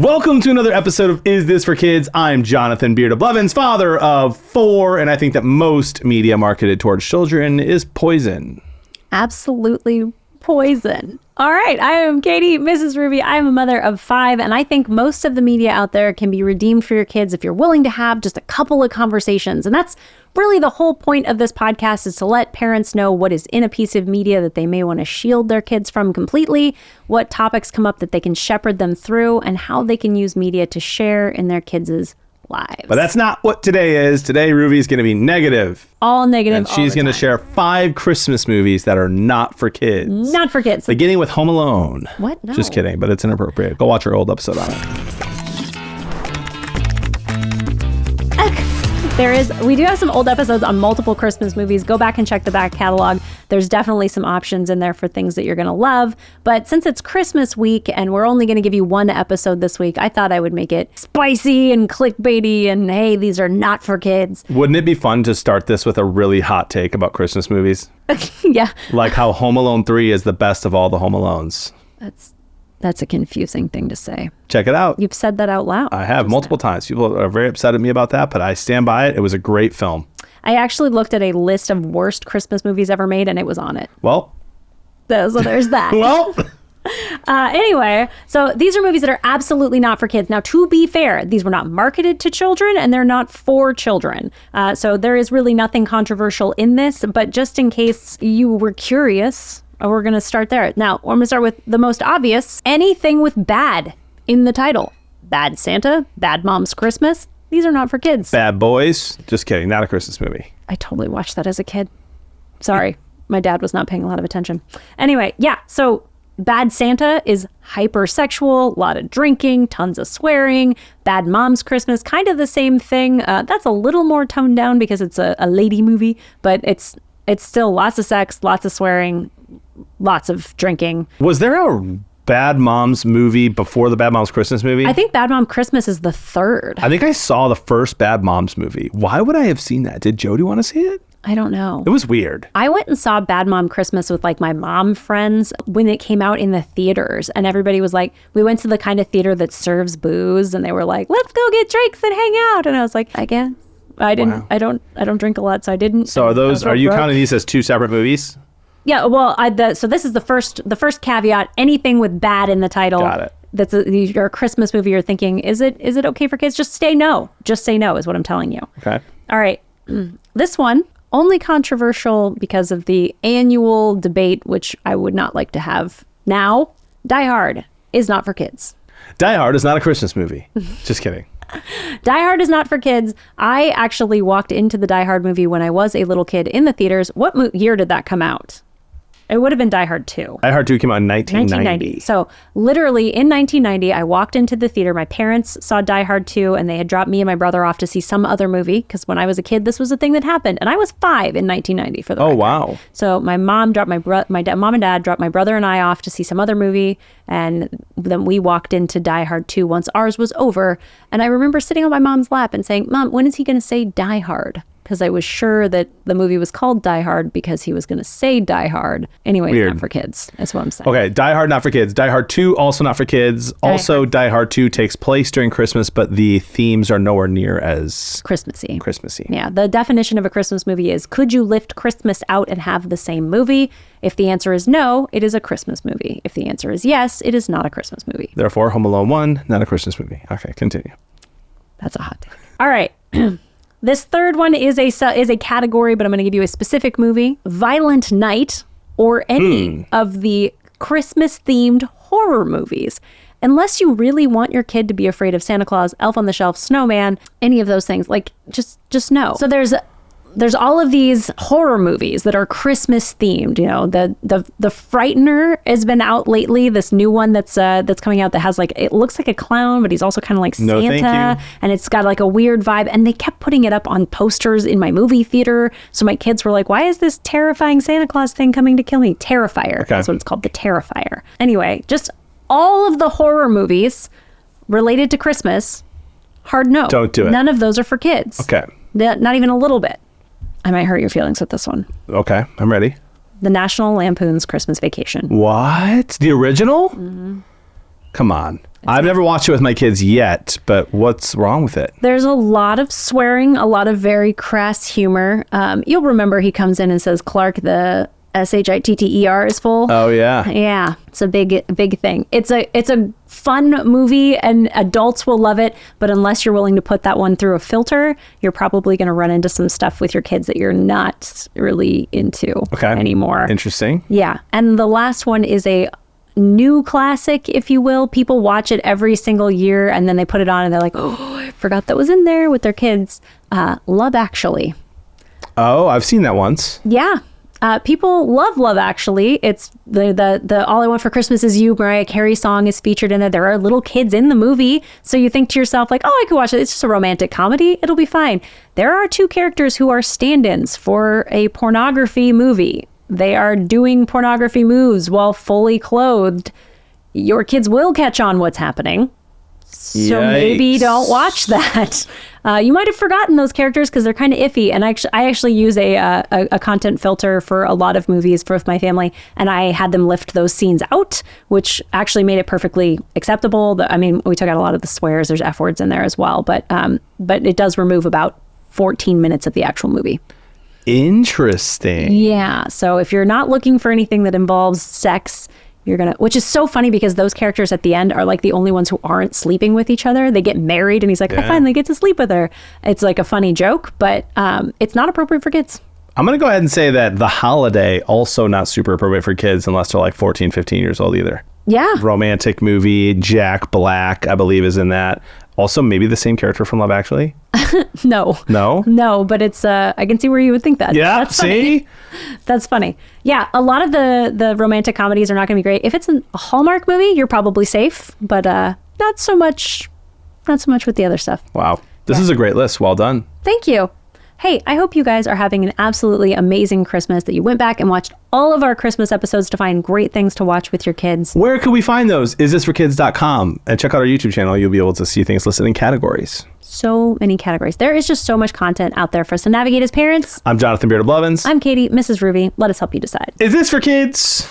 Welcome to another episode of Is This for Kids? I'm Jonathan Beard of Blevins, father of 4, and I think that most media marketed towards children is poison. Absolutely poison. All right, I am Katie, MrsRuvi. I'm a mother of 5, and I think most of the media out there can be redeemed for your kids if you're willing to have just a couple of conversations. And that's really the whole point of this podcast, is to let parents know what is in a piece of media that they may want to shield their kids from completely, what topics come up that they can shepherd them through, and how they can use media to share in their kids' lives. But that's not what today is. Today, Ruvi is going to be negative. All negative. And she's going to share 5 Christmas movies that are not for kids. Not for kids. Beginning with Home Alone. What? No. Just kidding, but it's inappropriate. Go watch our old episode on it. We do have some old episodes on multiple Christmas movies. Go back and check the back catalog. There's definitely some options in there for things that you're going to love. But since it's Christmas week and we're only going to give you one episode this week, I thought I would make it spicy and clickbaity and, hey, these are not for kids. Wouldn't it be fun to start this with a really hot take about Christmas movies? Yeah. Like how Home Alone 3 is the best of all the Home Alones. That's a confusing thing to say. Check it out. You've said that out loud. I have multiple times. People are very upset at me about that, but I stand by it. It was a great film. I actually looked at a list of worst Christmas movies ever made, and it was on it. Well. So there's that. Well. Anyway, so these are movies that are absolutely not for kids. Now, to be fair, these were not marketed to children, and they're not for children. So there is really nothing controversial in this, but just in case you were curious, we're going to start there. Now, we're going to start with the most obvious. Anything with bad in the title. Bad Santa, Bad Mom's Christmas. These are not for kids. Bad Boys. Just kidding. Not a Christmas movie. I totally watched that as a kid. Sorry. My dad was not paying a lot of attention. Anyway, yeah. So Bad Santa is hypersexual, a lot of drinking, tons of swearing. Bad Mom's Christmas, kind of the same thing. That's a little more toned down because it's a lady movie, but it's still lots of sex, lots of swearing, lots of drinking. Was there a Bad Moms movie before the Bad Moms Christmas movie? I think Bad Mom Christmas is the third. I think I saw the first Bad Moms movie. Why would I have seen that? Did Jody want to see it? I don't know. It was weird. I went and saw Bad Mom Christmas with like my mom friends when it came out in the theaters, and everybody was like, we went to the kind of theater that serves booze, and they were like, let's go get drinks and hang out. And I was like, I guess. I didn't. Wow. I don't drink a lot, so I didn't. So are you counting these as 2 separate movies? Yeah, well, so this is the first caveat. Anything with bad in the title. Got it. That's you're a Christmas movie. You're thinking, is it okay for kids? Just say no. Just say no is what I'm telling you. Okay. All right. This one only controversial because of the annual debate, which I would not like to have now. Die Hard is not for kids. Die Hard is not a Christmas movie. Just kidding. Die Hard is not for kids. I actually walked into the Die Hard movie when I was a little kid in the theaters. What year did that come out? It would have been Die Hard 2. Die Hard 2 came out in 1990. So literally in 1990, I walked into the theater. My parents saw Die Hard 2, and they had dropped me and my brother off to see some other movie, because when I was a kid, this was a thing that happened. And I was 5 in 1990 for the record. Wow. So my mom dropped mom and dad dropped my brother and I off to see some other movie, and then we walked into Die Hard 2 once ours was over. And I remember sitting on my mom's lap and saying, Mom, when is he going to say Die Hard? Because I was sure that the movie was called Die Hard because he was going to say Die Hard. Anyway, it's not for kids. That's what I'm saying. Okay, Die Hard, not for kids. Die Hard 2, also not for kids. Die Hard 2 takes place during Christmas, but the themes are nowhere near as Christmassy. Yeah, the definition of a Christmas movie is, could you lift Christmas out and have the same movie? If the answer is no, it is a Christmas movie. If the answer is yes, it is not a Christmas movie. Therefore, Home Alone 1, not a Christmas movie. Okay, continue. That's a hot take. All right. This third one is a category, but I'm going to give you a specific movie. Violent Night, or any of the Christmas-themed horror movies. Unless you really want your kid to be afraid of Santa Claus, Elf on the Shelf, Snowman, any of those things, like just no. So there's all of these horror movies that are Christmas themed. You know, the Frightener has been out lately. This new one that's coming out that has it looks like a clown, but he's also kind of like Santa. No, thank you. And it's got like a weird vibe. And they kept putting it up on posters in my movie theater. So my kids were like, "Why is this terrifying Santa Claus thing coming to kill me?" Terrifier. Okay. That's what it's called, the Terrifier. Anyway, just all of the horror movies related to Christmas. Hard no. Don't do it. None of those are for kids. Okay. Not even a little bit. I might hurt your feelings with this one. Okay, I'm ready. The National Lampoon's Christmas Vacation. What? The original? Mm-hmm. Come on. I've never watched it with my kids yet, but what's wrong with it? There's a lot of swearing, a lot of very crass humor. You'll remember he comes in and says, Clark, the SHITTER is full. Oh, yeah. Yeah, it's a big thing. It's a fun movie and adults will love it, but unless you're willing to put that one through a filter, you're probably going to run into some stuff with your kids that you're not really into anymore. Interesting. Yeah, and the last one is a new classic, if you will. People watch it every single year and then they put it on and they're like, oh, I forgot that was in there with their kids. Love Actually. Oh, I've seen that once. Yeah. People love Actually. It's the All I Want for Christmas Is You Mariah Carey song is featured in it. There are little kids in the movie. So you think to yourself like, oh, I could watch it. It's just a romantic comedy. It'll be fine. There are two characters who are stand-ins for a pornography movie. They are doing pornography moves while fully clothed. Your kids will catch on what's happening. So maybe don't watch that. You might have forgotten those characters because they're kind of iffy. And I actually use a content filter for a lot of movies for my family. And I had them lift those scenes out, which actually made it perfectly acceptable. We took out a lot of the swears. There's F words in there as well. But it does remove about 14 minutes of the actual movie. Interesting. Yeah. So if you're not looking for anything that involves sex, which is so funny because those characters at the end are like the only ones who aren't sleeping with each other. They get married and he's like, I finally get to sleep with her. It's like a funny joke, but it's not appropriate for kids. I'm going to go ahead and say that The Holiday, also not super appropriate for kids unless they're like 14, 15 years old either. Yeah. Romantic movie. Jack Black, I believe, is in that. Also, maybe the same character from Love Actually? No. No? No, but it's, I can see where you would think that. Yeah, That's funny. That's funny. Yeah, a lot of the romantic comedies are not going to be great. If it's a Hallmark movie, you're probably safe, but not so much with the other stuff. Wow. This is a great list. Well done. Thank you. Hey, I hope you guys are having an absolutely amazing Christmas, that you went back and watched all of our Christmas episodes to find great things to watch with your kids. Where can we find those? isthisforkids.com. And check out our YouTube channel. You'll be able to see things listed in categories. So many categories. There is just so much content out there for us to navigate as parents. I'm Jonathan Beard of Blevins. I'm Katie, MrsRuvi. Let us help you decide. Is this for kids?